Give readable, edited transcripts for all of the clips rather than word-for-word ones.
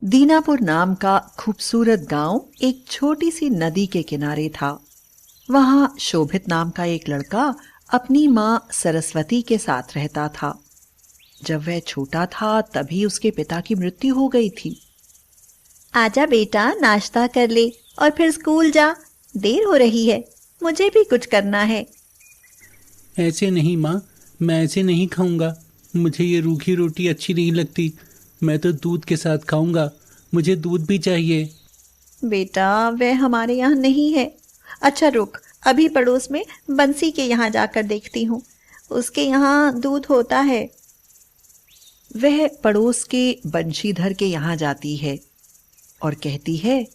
दीनापुर नाम का खूबसूरत गांव एक छोटी सी नदी के किनारे था। वहां शोभित नाम का एक लड़का अपनी मां सरस्वती के साथ रहता था। जब वह छोटा था तभी उसके पिता की मृत्यु हो गई थी। आजा बेटा, नाश्ता कर ले और फिर स्कूल जा। देर हो रही है, मुझे भी कुछ करना है। ऐसे नहीं माँ, मैं ऐसे नहीं खाऊंगा। मुझे ये रूखी रोटी अच्छी नहीं लगती। मैं तो दूध के साथ खाऊंगा। मुझे दूध भी चाहिए। बेटा, वह हमारे यहाँ नहीं है। अच्छा रुक, अभी पड़ोस में बंसी के यहाँ जाकर देखती हूँ। उसके यहाँ दूध होता है। वह पड़ोस के बंशीधर के यहाँ जाती है और कहती है,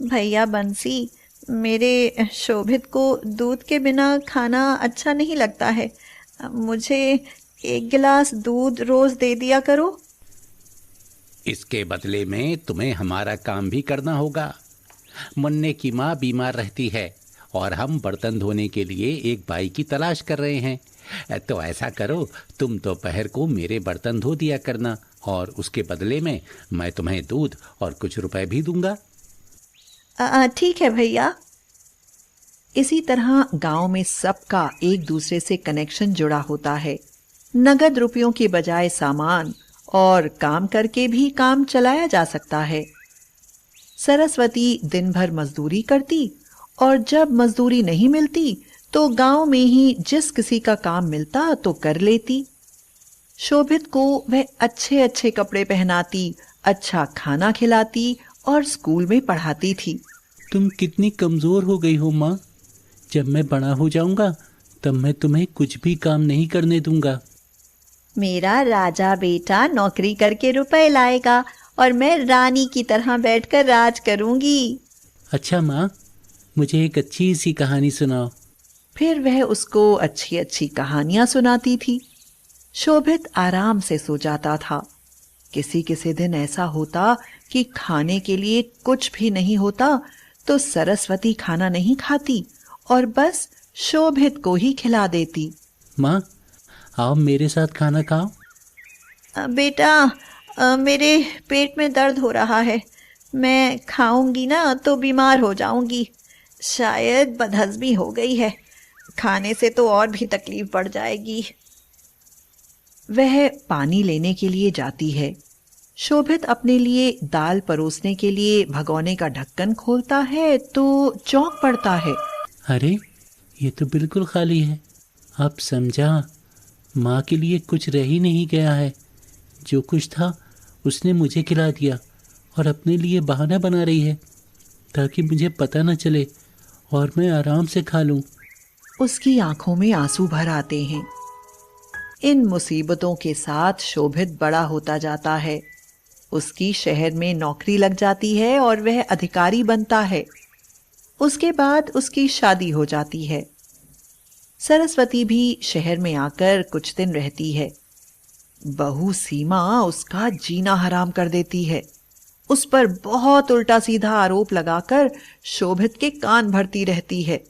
भैया बंसी, मेरे शोभित को दूध के बिना खाना अच्छा नहीं लगता है। मुझे 1 गिलास दूध रोज दे दिया करो। इसके बदले में तुम्हें हमारा काम भी करना होगा। मुन्ने की माँ बीमार रहती है और हम बर्तन धोने के लिए एक बाई की तलाश कर रहे हैं। तो ऐसा करो, तुम दोपहर को मेरे बर्तन धो दिया करना और उसके बदले में मैं तुम्हें दूध और कुछ रुपए भी दूंगा। ठीक है भैया। इसी तरह गांव में सबका एक दूसरे से कनेक्शन जुड़ा होता है। नगद रुपयों की बजाय सामान और काम करके भी काम चलाया जा सकता है। सरस्वती दिन भर मजदूरी करती और जब मजदूरी नहीं मिलती तो गांव में ही जिस किसी का काम मिलता तो कर लेती। शोभित को वह अच्छे अच्छे कपड़े पहनाती, अच्छा खाना खिलाती और स्कूल में पढ़ाती थी। तुम कितनी कमजोर हो गई हो माँ। जब मैं बड़ा हो जाऊंगा तब मैं तुम्हें कुछ भी काम नहीं करने दूंगा। मेरा राजा बेटा नौकरी करके रुपए लाएगा और मैं रानी की तरह बैठकर राज करूंगी। अच्छा माँ, मुझे एक अच्छी सी कहानी सुनाओ। फिर वह उसको अच्छी अच्छी कहानियां सुनाती थी। शोभित आराम से सो जाता था। किसी किसी दिन ऐसा होता कि खाने के लिए कुछ भी नहीं होता तो सरस्वती खाना नहीं खाती और बस शोभित को ही खिला देती। माँ, आओ मेरे साथ खाना खाओ। बेटा, मेरे पेट में दर्द हो रहा है। मैं खाऊंगी ना तो बीमार हो जाऊंगी। शायद बदहजमी हो गई है। खाने से तो और भी तकलीफ बढ़ जाएगी। वह पानी लेने के लिए जाती है। शोभित अपने लिए दाल परोसने के लिए भगोने का ढक्कन खोलता है तो चौंक पड़ता है। अरे, ये तो बिल्कुल खाली है। अब समझा, माँ के लिए कुछ रह ही नहीं गया है। जो कुछ था उसने मुझे खिला दिया और अपने लिए बहाना बना रही है ताकि मुझे पता न चले और मैं आराम से खा लूं। उसकी आंखों में आंसू भर आते हैं। इन मुसीबतों के साथ शोभित बड़ा होता जाता है। उसकी शहर में नौकरी लग जाती है और वह अधिकारी बनता है। उसके बाद उसकी शादी हो जाती है। सरस्वती भी शहर में आकर कुछ दिन रहती है। बहू सीमा उसका जीना हराम कर देती है। उस पर बहुत उल्टा सीधा आरोप लगाकर शोभित के कान भरती रहती है।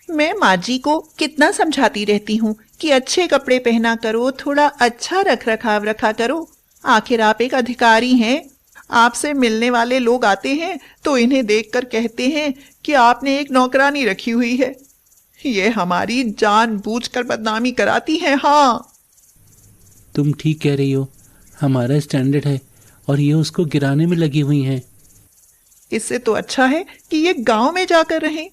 मैं माँ जी को कितना समझाती रहती हूँ कि अच्छे कपड़े पहना करो, थोड़ा अच्छा रख रखाव रखा करो। आखिर आप एक अधिकारी हैं। आपसे मिलने वाले लोग आते हैं तो इन्हें देखकर कहते हैं कि आपने एक नौकरानी रखी हुई है। ये हमारी जानबूझकर बदनामी कराती है। हाँ, तुम ठीक कह रही हो। हमारा स्टैंडर्ड है और ये उसको गिराने में लगी हुई हैं। इससे तो अच्छा है कि ये गांव में जाकर रहें।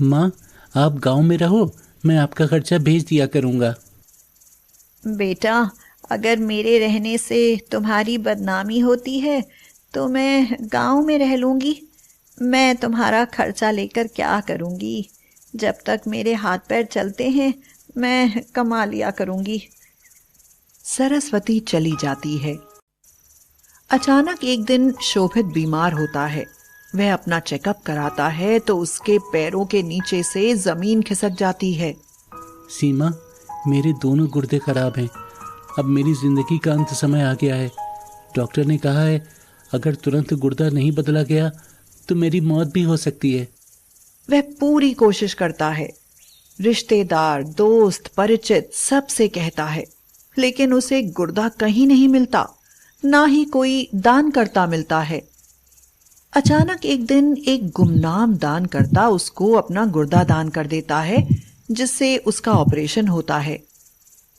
माँ, आप गांव में रहो, मैं आपका खर्चा भेज दिया करूँगा। बेटा, अगर मेरे रहने से तुम्हारी बदनामी होती है तो मैं गांव में रह लूंगी। मैं तुम्हारा खर्चा लेकर क्या करूंगी? जब तक मेरे हाथ पैर चलते हैं मैं कमा लिया करूंगी। सरस्वती चली जाती है। अचानक एक दिन शोभित बीमार होता है। वह अपना चेकअप कराता है तो उसके पैरों के नीचे से जमीन खिसक जाती है। सीमा, मेरे दोनों गुर्दे खराब हैं। अब मेरी जिंदगी का अंत समय आ गया है। डॉक्टर ने कहा है अगर तुरंत गुर्दा नहीं बदला गया तो मेरी मौत भी हो सकती है। वह पूरी कोशिश करता है। रिश्तेदार, दोस्त, परिचित सबसे कहता है, लेकिन उसे गुर्दा कहीं नहीं मिलता। ना ही कोई दानकर्ता मिलता है। अचानक एक दिन एक गुमनाम दानकर्ता उसको अपना गुर्दा दान कर देता है, जिससे उसका ऑपरेशन होता है।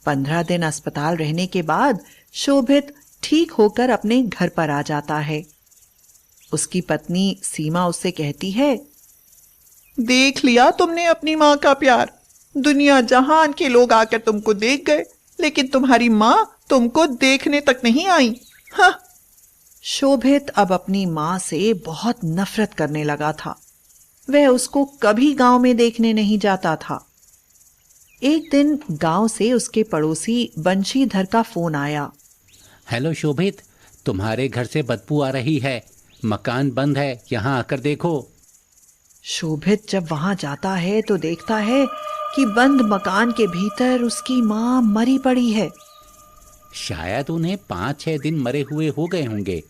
15 दिन अस्पताल रहने के बाद शोभित ठीक होकर अपने घर पर आ जाता है। उसकी पत्नी सीमा उससे कहती है, देख लिया तुमने अपनी माँ का प्यार। दुनिया जहान के लोग आकर तुमको देख गए, लेकिन तुम्हारी माँ तुमको देखने तक नहीं आई। हाँ। शोभित अब अपनी माँ से बहुत नफरत करने लगा था। वह उसको कभी गांव में देखने नहीं जाता था। एक दिन गांव से उसके पड़ोसी बंशीधर का फोन आया। हेलो शोभित, तुम्हारे घर से बदबू आ रही है, मकान बंद है, यहाँ आकर देखो। शोभित जब वहां जाता है तो देखता है कि बंद मकान के भीतर उसकी माँ मरी पड़ी है। शायद उन्हें 5-6 दिन मरे हुए हो गए होंगे।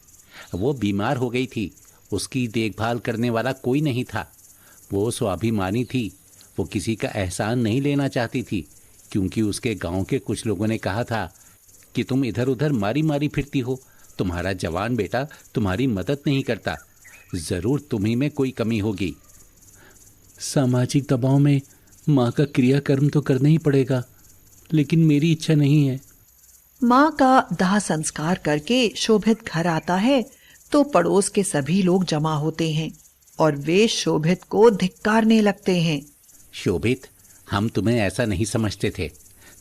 वो बीमार हो गई थी, उसकी देखभाल करने वाला कोई नहीं था। वो स्वाभिमानी थी, वो किसी का एहसान नहीं लेना चाहती थी, क्योंकि उसके गांव के कुछ लोगों ने कहा था कि तुम इधर उधर मारी मारी फिरती हो, तुम्हारा जवान बेटा तुम्हारी मदद नहीं करता, जरूर तुम्ही में कोई कमी होगी। सामाजिक दबाव में माँ का क्रियाकर्म तो करना ही पड़ेगा, लेकिन मेरी इच्छा नहीं है। माँ का दाह संस्कार करके शोभित घर आता है तो पड़ोस के सभी लोग जमा होते हैं और वे शोभित को धिक्कारने लगते हैं। शोभित, हम तुम्हें ऐसा नहीं समझते थे।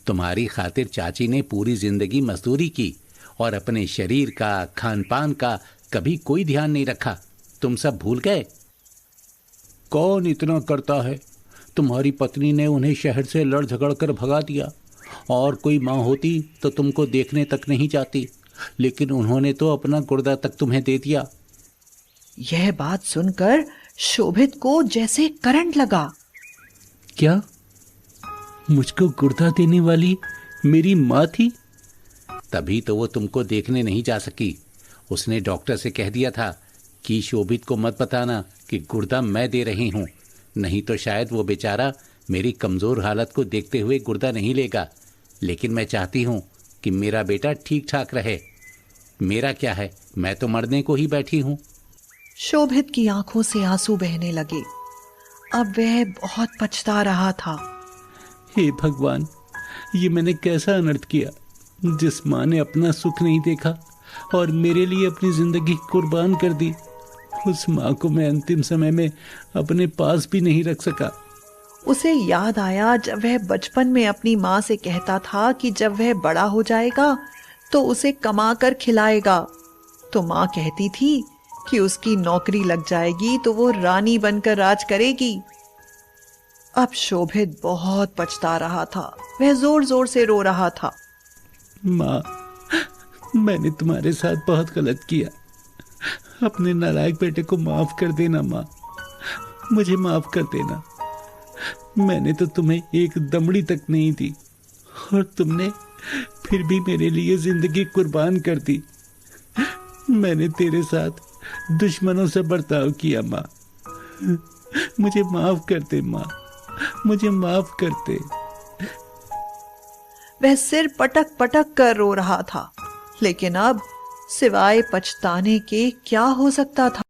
तुम्हारी खातिर चाची ने पूरी जिंदगी मजदूरी की और अपने शरीर का, खान पान का कभी कोई ध्यान नहीं रखा। तुम सब भूल गए। कौन इतना करता है? तुम्हारी पत्नी ने उन्हें शहर से लड़ झगड़ कर भगा दिया, और कोई माँ होती तो तुमको देखने तक नहीं जाती, लेकिन उन्होंने तो अपना गुर्दा तक तुम्हें दे दिया। यह बात सुनकर शोभित को जैसे करंट लगा। क्या मुझको गुर्दा देने वाली मेरी माँ थी? तभी तो वो तुमको देखने नहीं जा सकी। उसने डॉक्टर से कह दिया था कि शोभित को मत बताना कि गुर्दा मैं दे रही हूँ, नहीं तो शायद वो बेचारा मेरी कमज़ोर हालत को देखते हुए गुर्दा नहीं लेगा। लेकिन मैं चाहती हूँ कि मेरा बेटा ठीक ठाक रहे। मेरा क्या है, मैं तो मरने को ही बैठी हूँ। शोभित की आंखों से आंसू बहने लगे। अब वह बहुत पछता रहा था। हे भगवान, ये मैंने कैसा अनर्थ किया। जिस माँ ने अपना सुख नहीं देखा और मेरे लिए अपनी जिंदगी कुर्बान कर दी, उस माँ को मैं अंतिम समय में अपने पास भी नहीं रख सका। उसे याद आया जब वह बचपन में अपनी माँ से कहता था कि जब वह बड़ा हो जाएगा तो उसे कमा कर खिलाएगा। तो माँ कहती थी कि उसकी नौकरी लग जाएगी तो वो रानी बनकर राज करेगी। अब शोभित बहुत पछता रहा था। वह जोर जोर से रो रहा था। माँ, मैंने तुम्हारे साथ बहुत गलत किया। अपने नालायक बेटे को माफ कर देना माँ, मुझे माफ कर देना। मैंने तो तुम्हें एक दमड़ी तक नहीं दी और तुमने फिर भी मेरे लिए जिंदगी कुर्बान कर दी। मैंने तेरे साथ दुश्मनों से बर्ताव किया माँ, मुझे माफ कर दे माँ, मुझे माफ कर दे। वह सिर पटक पटक कर रो रहा था, लेकिन अब सिवाय पछताने के क्या हो सकता था।